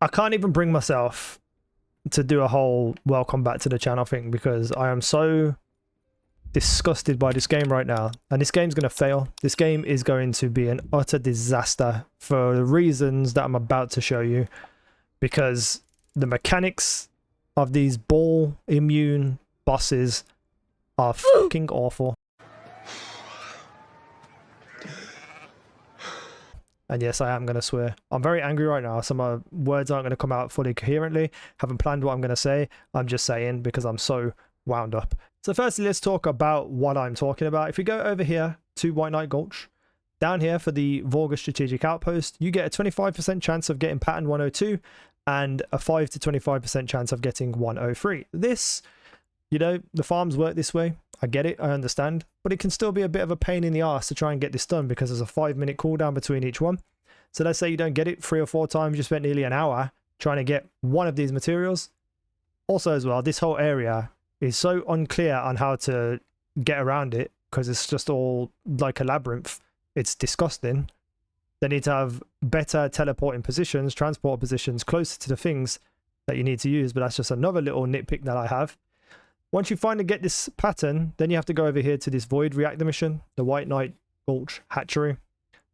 I can't even bring myself to do a whole welcome back to the channel thing because I am so disgusted by this game right now, and this game's going to fail. This game is going to be an utter disaster for the reasons that I'm about to show you, because the mechanics of these ball immune bosses are fucking awful. And yes, I am going to swear. I'm very angry right now, so my words aren't going to come out fully coherently. Haven't planned what I'm going to say. I'm just saying because I'm so wound up. So firstly, let's talk about what I'm talking about. If we go over here to White Knight Gulch, down here for the Vorga Strategic Outpost, you get a 25% chance of getting Pattern 102 and a 5 to 25% chance of getting 103. This, you know, the farms work this way. I get it, I understand, but it can still be a bit of a pain in the ass to try and get this done because there's a 5-minute cooldown between each one. So let's say you don't get it 3 or 4 times, you spent nearly an hour trying to get one of these materials. Also as well, this whole area is so unclear on how to get around it because it's just all like a labyrinth. It's disgusting. They need to have better teleporting positions, transport positions closer to the things that you need to use, but that's just another little nitpick that I have. Once you finally get this pattern, then you have to go over here to this Void Reactor mission, the White Knight Gulch Hatchery.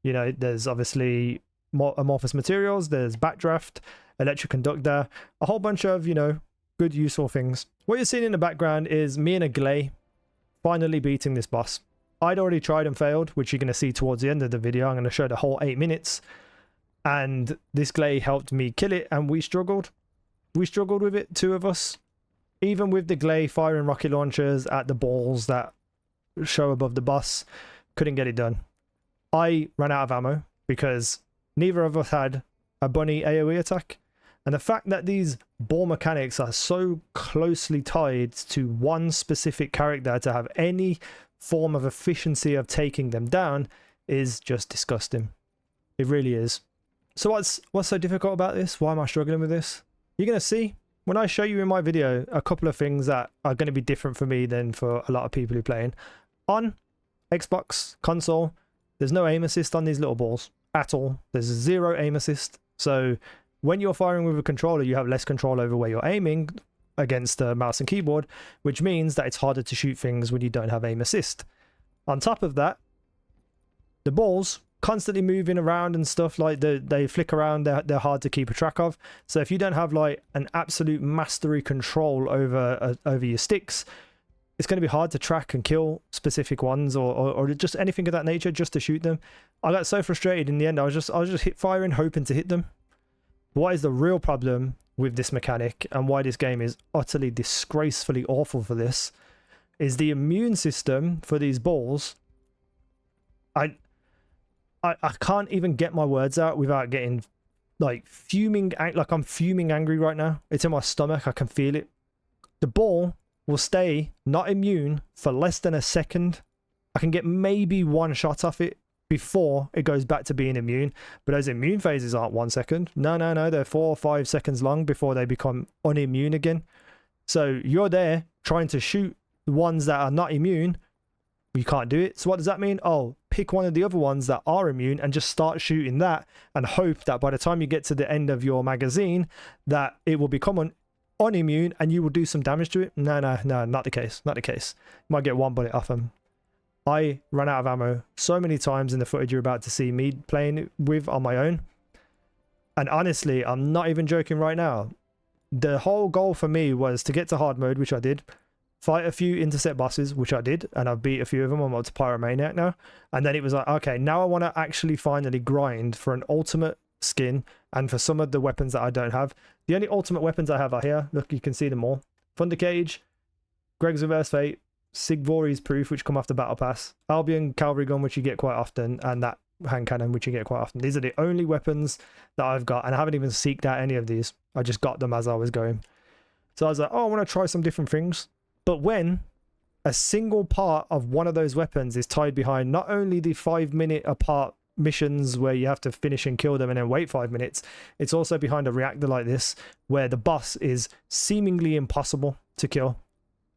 You know, there's obviously amorphous materials, there's backdraft, electric conductor, a whole bunch of, you know, good useful things. What you're seeing in the background is me and a Glay finally beating this boss. I'd already tried and failed, which you're going to see towards the end of the video. I'm going to show the whole 8 minutes. And this Glay helped me kill it, and we struggled. We struggled with it, 2 of us. Even with the Glay firing rocket launchers at the balls that show above the boss, couldn't get it done. I ran out of ammo because neither of us had a bunny AoE attack. And the fact that these ball mechanics are so closely tied to one specific character to have any form of efficiency of taking them down is just disgusting. It really is. So what's so difficult about this? Why am I struggling with this? You're going to see when I show you in my video a couple of things that are going to be different for me than for a lot of people who are playing. On Xbox console, there's no aim assist on these little balls at all. There's 0 aim assist. So when you're firing with a controller, you have less control over where you're aiming against the mouse and keyboard, which means that it's harder to shoot things when you don't have aim assist. On top of that, the balls constantly moving around and stuff, like they flick around, they're hard to keep a track of. So if you don't have like an absolute mastery control over your sticks, it's going to be hard to track and kill specific ones or just anything of that nature just to shoot them. I got so frustrated in the end. I was just hip firing, hoping to hit them. What is the real problem with this mechanic and why this game is utterly disgracefully awful for this is the immune system for these balls. I can't even get my words out without getting like fuming, like I'm fuming angry right now. It's in my stomach. I can feel it. The ball will stay not immune for less than a second. I can get maybe 1 shot off it before it goes back to being immune, but those immune phases aren't 1 second. No, they're 4 or 5 seconds long before they become unimmune again. So you're there trying to shoot the ones that are not immune. You can't do it. So what does that mean? Oh, pick one of the other ones that are immune and just start shooting that and hope that by the time you get to the end of your magazine that it will become unimmune and you will do some damage to it. No, not the case. Not the case. You might get 1 bullet off them. I ran out of ammo so many times in the footage you're about to see me playing with on my own. And honestly, I'm not even joking right now. The whole goal for me was to get to hard mode, which I did. Fight a few intercept bosses, which I did, and I've beat a few of them. I'm up to Pyromaniac now. And then it was like, okay, now I want to actually finally grind for an ultimate skin and for some of the weapons that I don't have. The only ultimate weapons I have are here. Look, you can see them all. Thunder Cage, Greg's Reverse Fate, Sigvori's Proof, which come off the Battle Pass, Albion Cavalry Gun, which you get quite often, and that hand cannon, which you get quite often. These are the only weapons that I've got, and I haven't even seeked out any of these. I just got them as I was going. So I was like, oh, I want to try some different things. But when a single part of one of those weapons is tied behind not only the 5-minute apart missions where you have to finish and kill them and then wait 5 minutes, it's also behind a reactor like this where the boss is seemingly impossible to kill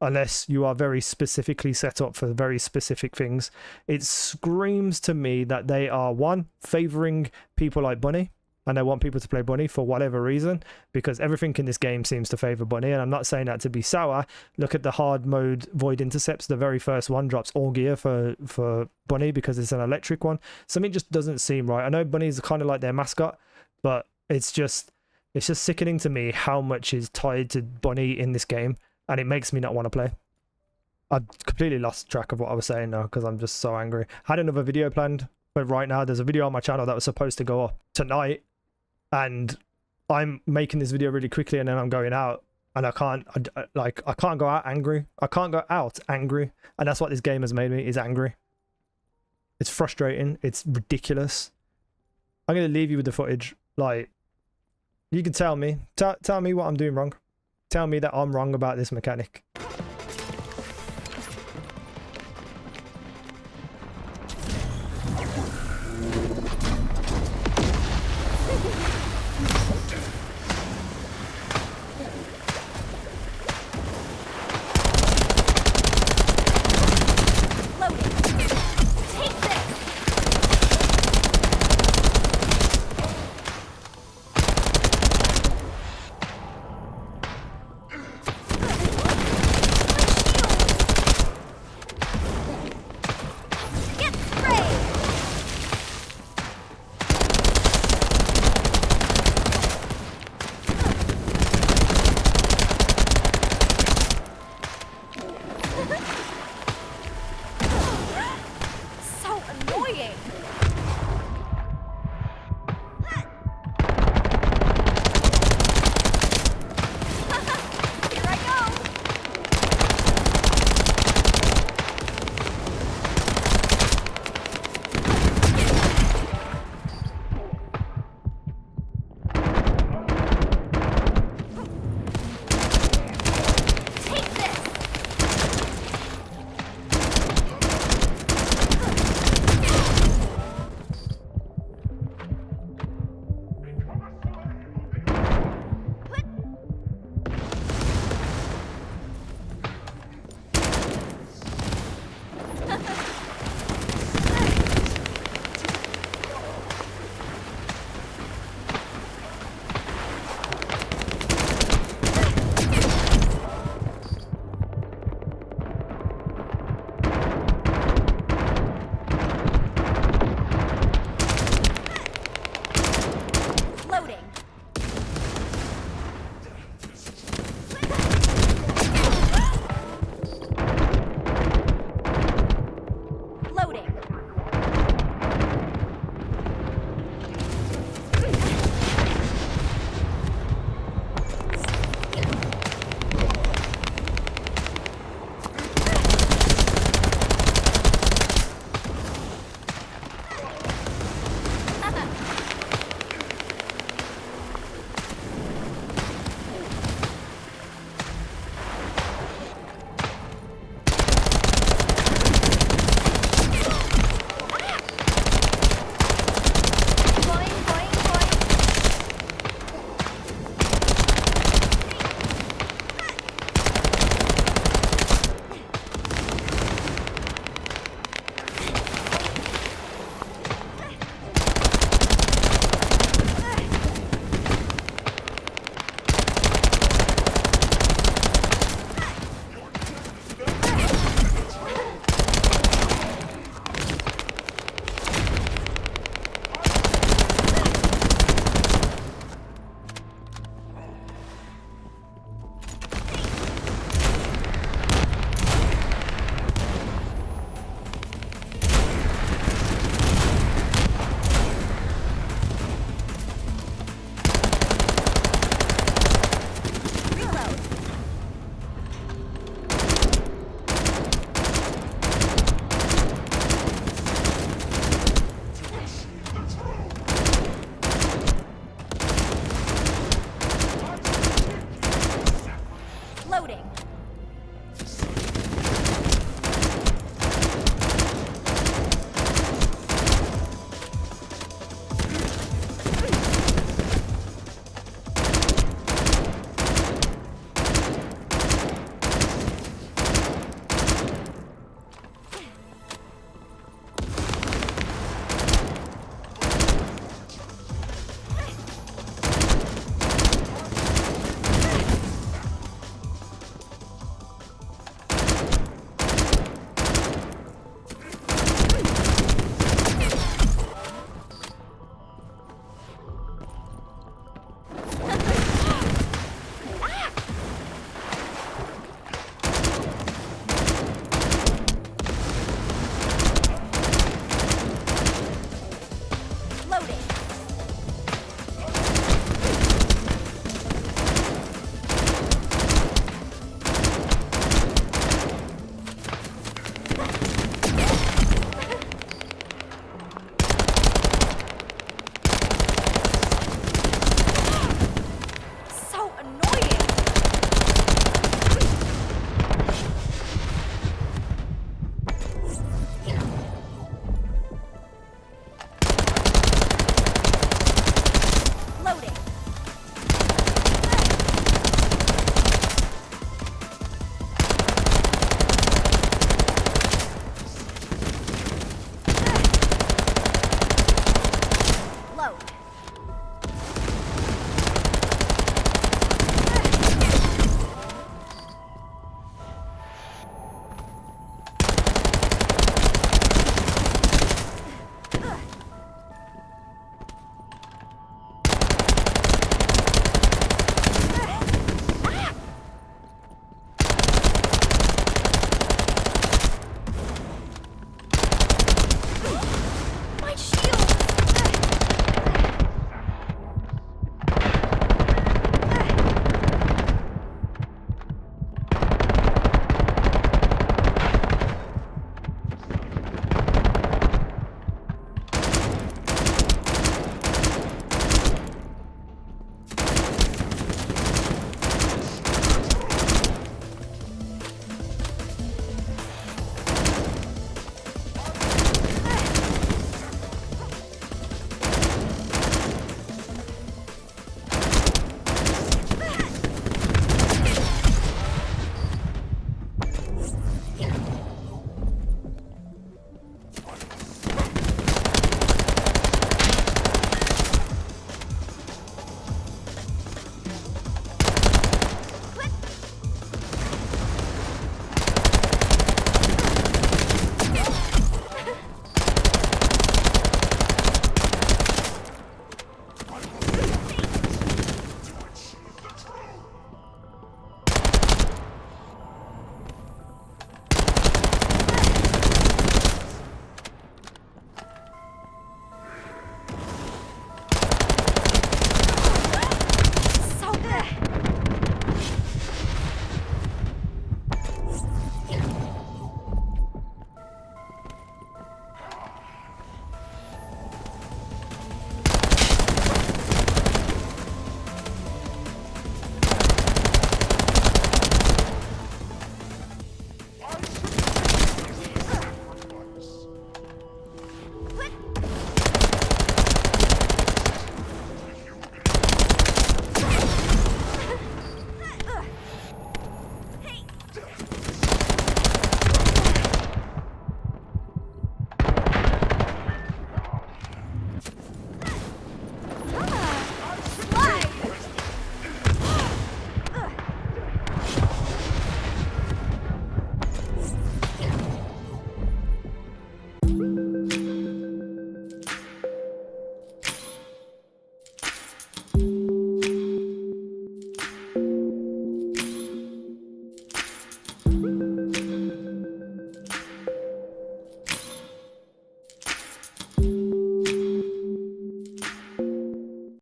unless you are very specifically set up for very specific things. It screams to me that they are, 1, favoring people like Bunny, and they want people to play bunny for whatever reason, because everything in this game seems to favor bunny. And I'm not saying that to be sour. Look at the hard mode void intercepts. The very first one drops all gear for bunny because it's an electric one. Something just doesn't seem right. I know bunnies are kind of like their mascot, but it's just sickening to me how much is tied to bunny in this game, and it makes me not want to play. I've completely lost track of what I was saying now because I'm just so angry. I had another video planned, but right now there's a video on my channel that was supposed to go up tonight, and I'm making this video really quickly, and then I'm going out, and I can't go out angry. I can't go out angry, and that's what this game has made me, is angry. It's frustrating. It's ridiculous. I'm gonna leave you with the footage. Like, you can tell me what I'm doing wrong. Tell me that I'm wrong about this mechanic.